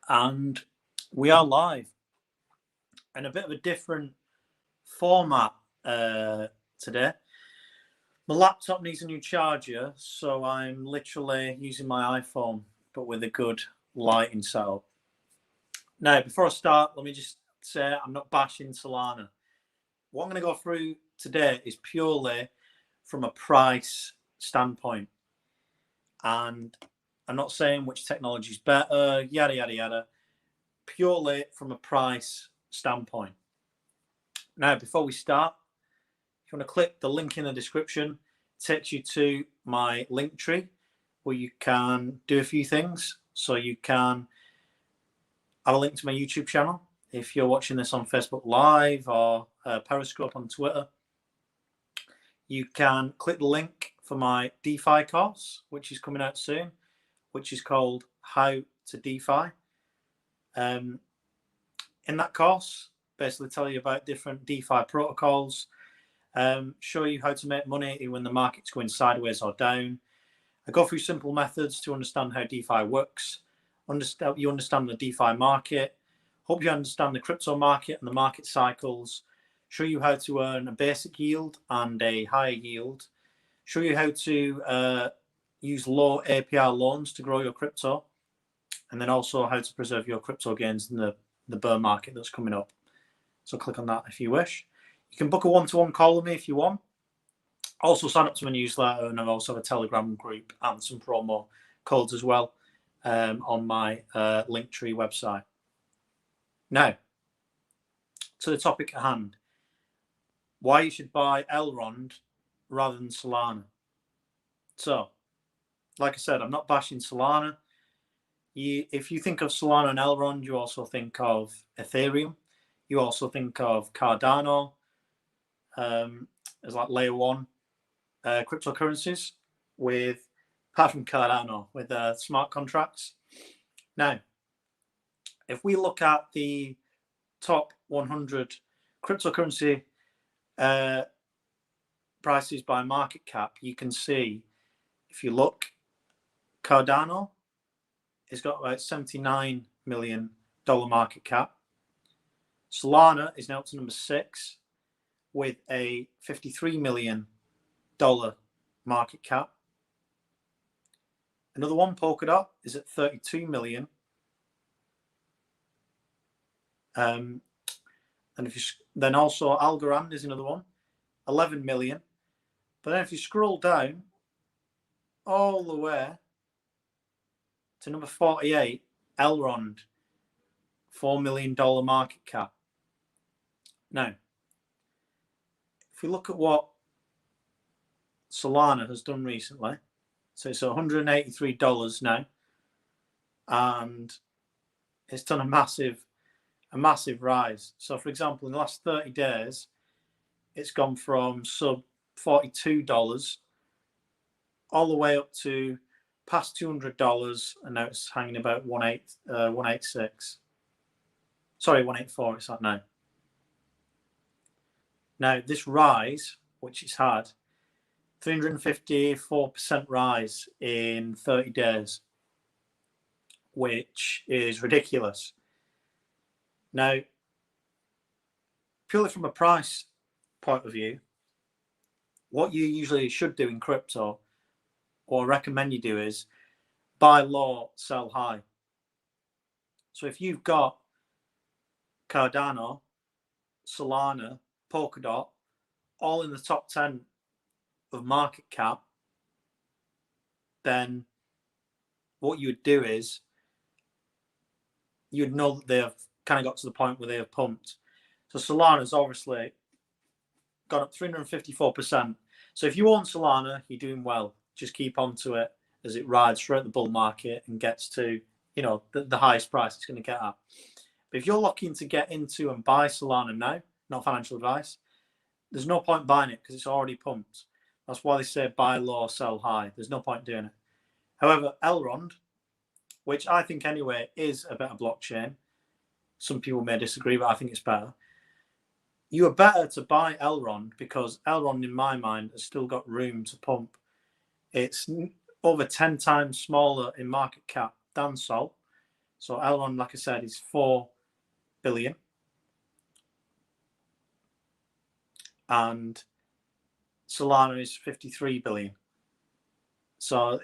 And we are live in a bit of a different format today. My laptop needs a new charger, so I'm literally using my iPhone, but with a good lighting setup. Now, before I start, let me just say I'm not bashing Solana. What I'm going to go through today is purely from a price standpoint. And I'm not saying which technology is better, yada, yada, yada. Purely from a price standpoint. Now, before we start, if you want to click the link in the description, it takes you to my link tree where you can do a few things. So you can have a link to my YouTube channel if you're watching this on Facebook Live or Periscope on Twitter. You can click the link for my DeFi course, which is coming out soon, which is called How to DeFi. In that course, basically tell you about different DeFi protocols, show you how to make money when the market's going sideways or down. I go through simple methods to understand how DeFi works, you understand the DeFi market, hope you understand the crypto market and the market cycles, show you how to earn a basic yield and a higher yield, show you how to use low APR loans to grow your crypto, and then also how to preserve your crypto gains in the bear market that's coming up. So click on that if you wish. You can book a one-to-one call with me if you want. Also sign up to my newsletter, and I also have a Telegram group and some promo codes as well on my Linktree website. Now, to the topic at hand. Why you should buy ELROND rather than Solana. So, like I said, I'm not bashing Solana. If you think of Solana and ELROND, you also think of Ethereum. You also think of Cardano as like layer one cryptocurrencies apart from Cardano, with smart contracts. Now, if we look at the top 100 cryptocurrency prices by market cap, you can see, if you look, Cardano has got about $79 million market cap. Solana is now up to number 6 with a $53 million market cap. Another one, Polkadot, is at 32 million. And then also Algorand is another one, 11 million. But then if you scroll down all the way to number 48, ELROND, $4 million market cap. Now, if we look at what Solana has done recently, so it's $183 now, and it's done a massive rise. So, for example, in the last 30 days, it's gone from sub $42 all the way up to past $200, and now it's hanging about 186. Sorry, 184. It's at now. Now, this rise, which it's had, 354% rise in 30 days, which is ridiculous. Now, purely from a price point of view, what you usually should do in crypto, or recommend you do, is buy low, sell high. So if you've got Cardano, Solana, Polkadot, all in the top 10 of market cap, then what you would do is you'd know that they have kind of got to the point where they have pumped. So Solana's obviously gone up 354%. So if you own Solana, you're doing well. Just keep on to it as it rides throughout the bull market and gets to, the highest price it's going to get at. But if you're looking to get into and buy Solana now, not financial advice, there's no point buying it because it's already pumped. That's why they say buy low, sell high. There's no point doing it. However, ELROND, which I think anyway is a better blockchain, some people may disagree, but I think it's better. You are better to buy ELROND because ELROND, in my mind, has still got room to pump. It's over 10 times smaller in market cap than SOL. So ELROND, like I said, is 4 billion. And Solana is 53 billion. So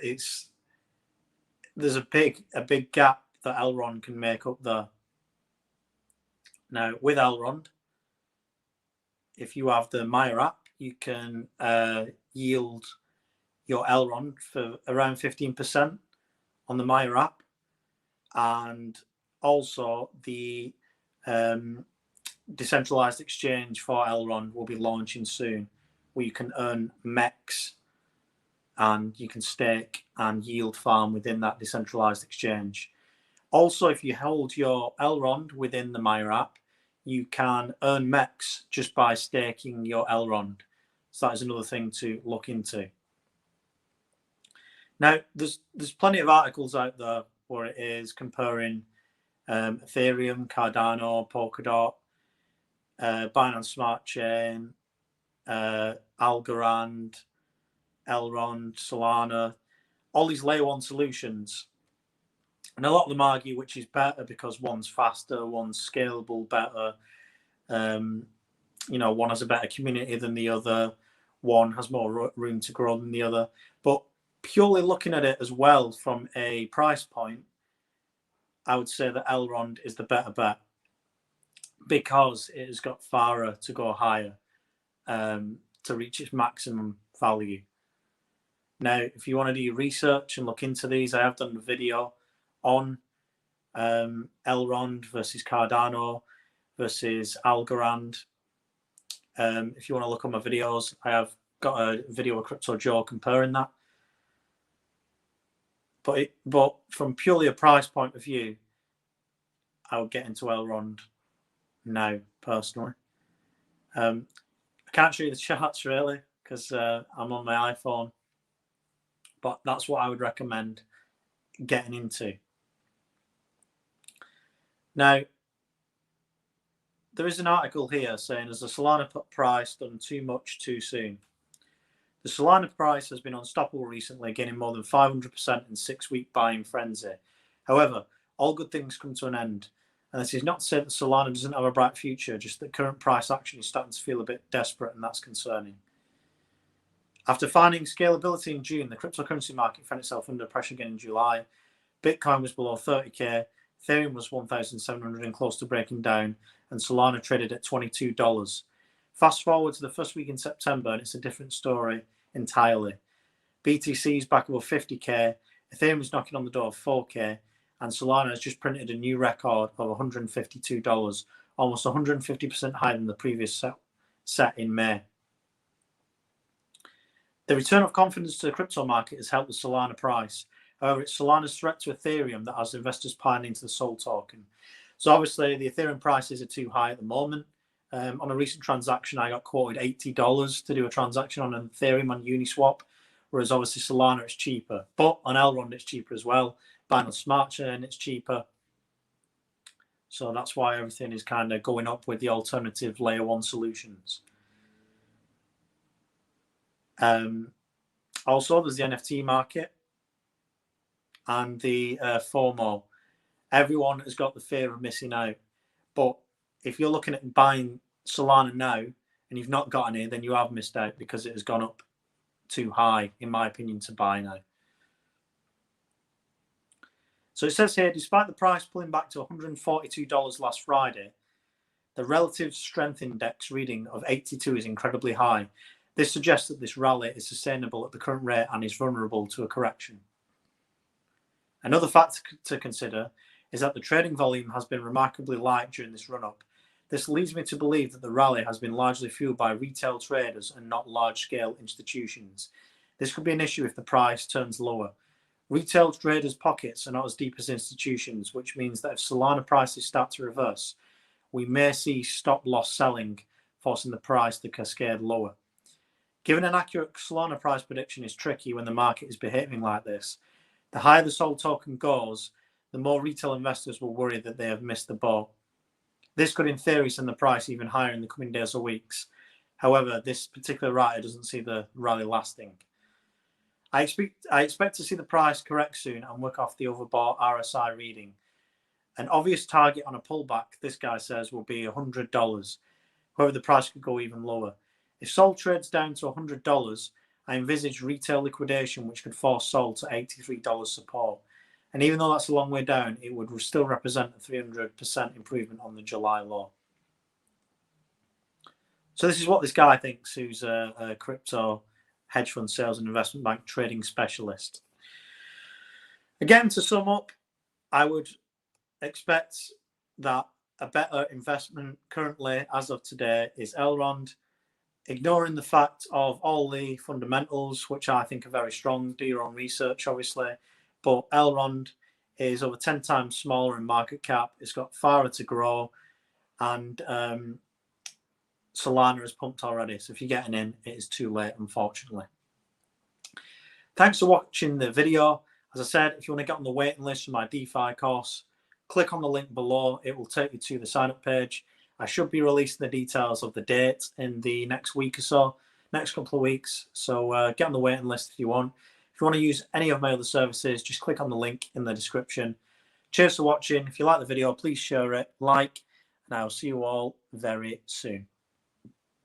there's a big gap that ELROND can make up there. Now, with ELROND, if you have the Maya app, you can yield your ELROND for around 15% on the Maya app. And also the decentralized exchange for ELROND will be launching soon, where you can earn MEX and you can stake and yield farm within that decentralized exchange. Also, if you hold your ELROND within the Maya app, you can earn MEX just by staking your ELROND. So that is another thing to look into. Now, there's plenty of articles out there where it is comparing Ethereum, Cardano, Polkadot, Binance Smart Chain, Algorand, ELROND, Solana, all these layer one solutions. And a lot of them argue which is better because one's faster, one's scalable better. One has a better community than the other. One has more room to grow than the other. But purely looking at it as well from a price point, I would say that ELROND is the better bet because it has got farther to go higher to reach its maximum value. Now, if you want to do your research and look into these, I have done a video on ELROND versus Cardano versus Algorand. If you want to look on my videos, I have got a video with Crypto Joe comparing that. But from purely a price point of view, I would get into ELROND now, personally. I can't show you the charts really because I'm on my iPhone, but that's what I would recommend getting into. Now, there is an article here saying, has the Solana price done too much too soon? The Solana price has been unstoppable recently, gaining more than 500% in 6-week buying frenzy. However, all good things come to an end. And this is not to say that Solana doesn't have a bright future, just that current price action is starting to feel a bit desperate, and that's concerning. After finding scalability in June, the cryptocurrency market found itself under pressure again in July. Bitcoin was below 30k, Ethereum was 1,700 and close to breaking down, and Solana traded at $22. Fast forward to the first week in September, and it's a different story entirely. BTC is back above 50k, Ethereum is knocking on the door of 4k, and Solana has just printed a new record of $152, almost 150% higher than the previous set in May. The return of confidence to the crypto market has helped the Solana price. However, it's Solana's threat to Ethereum that has investors piling into the SOL token. So obviously, the Ethereum prices are too high at the moment. On a recent transaction, I got quoted $80 to do a transaction on an Ethereum on Uniswap, whereas obviously Solana is cheaper. But on ELROND, it's cheaper as well. Binance Smart Chain, it's cheaper. So that's why everything is kind of going up with the alternative layer one solutions. Also, there's the NFT market and the FOMO. Everyone has got the fear of missing out. But if you're looking at buying Solana now and you've not got any, then you have missed out because it has gone up too high, in my opinion, to buy now. So it says here, despite the price pulling back to $142 last Friday, the relative strength index reading of 82 is incredibly high. This suggests that this rally is sustainable at the current rate and is vulnerable to a correction. Another fact to consider is that the trading volume has been remarkably light during this run-up. This leads me to believe that the rally has been largely fueled by retail traders and not large-scale institutions. This could be an issue if the price turns lower. Retail traders' pockets are not as deep as institutions, which means that if Solana prices start to reverse, we may see stop-loss selling, forcing the price to cascade lower. Given an accurate Solana price prediction is tricky when the market is behaving like this, the higher the SOL token goes, the more retail investors will worry that they have missed the boat. This could, in theory, send the price even higher in the coming days or weeks. However, this particular writer doesn't see the rally lasting. I expect to see the price correct soon and work off the overbought RSI reading. An obvious target on a pullback, this guy says, will be $100. However, the price could go even lower. If Sol trades down to $100, I envisage retail liquidation, which could force Sol to $83 support. And even though that's a long way down, it would still represent a 300% improvement on the July low. So this is what this guy thinks, who's a crypto hedge fund sales and investment bank trading specialist. Again, to sum up, I would expect that a better investment currently, as of today, is ELROND, ignoring the fact of all the fundamentals, which I think are very strong. Do your own research, obviously. But ELROND is over 10 times smaller in market cap. It's got farther to grow. And Solana has pumped already. So if you're getting in, it is too late, unfortunately. Thanks for watching the video. As I said, if you want to get on the waiting list for my DeFi course, click on the link below. It will take you to the sign-up page. I should be releasing the details of the date in the next week or so, next couple of weeks. So get on the waiting list if you want. If you want to use any of my other services, just click on the link in the description. Cheers for watching. If you like the video, please share it, like, and I'll see you all very soon.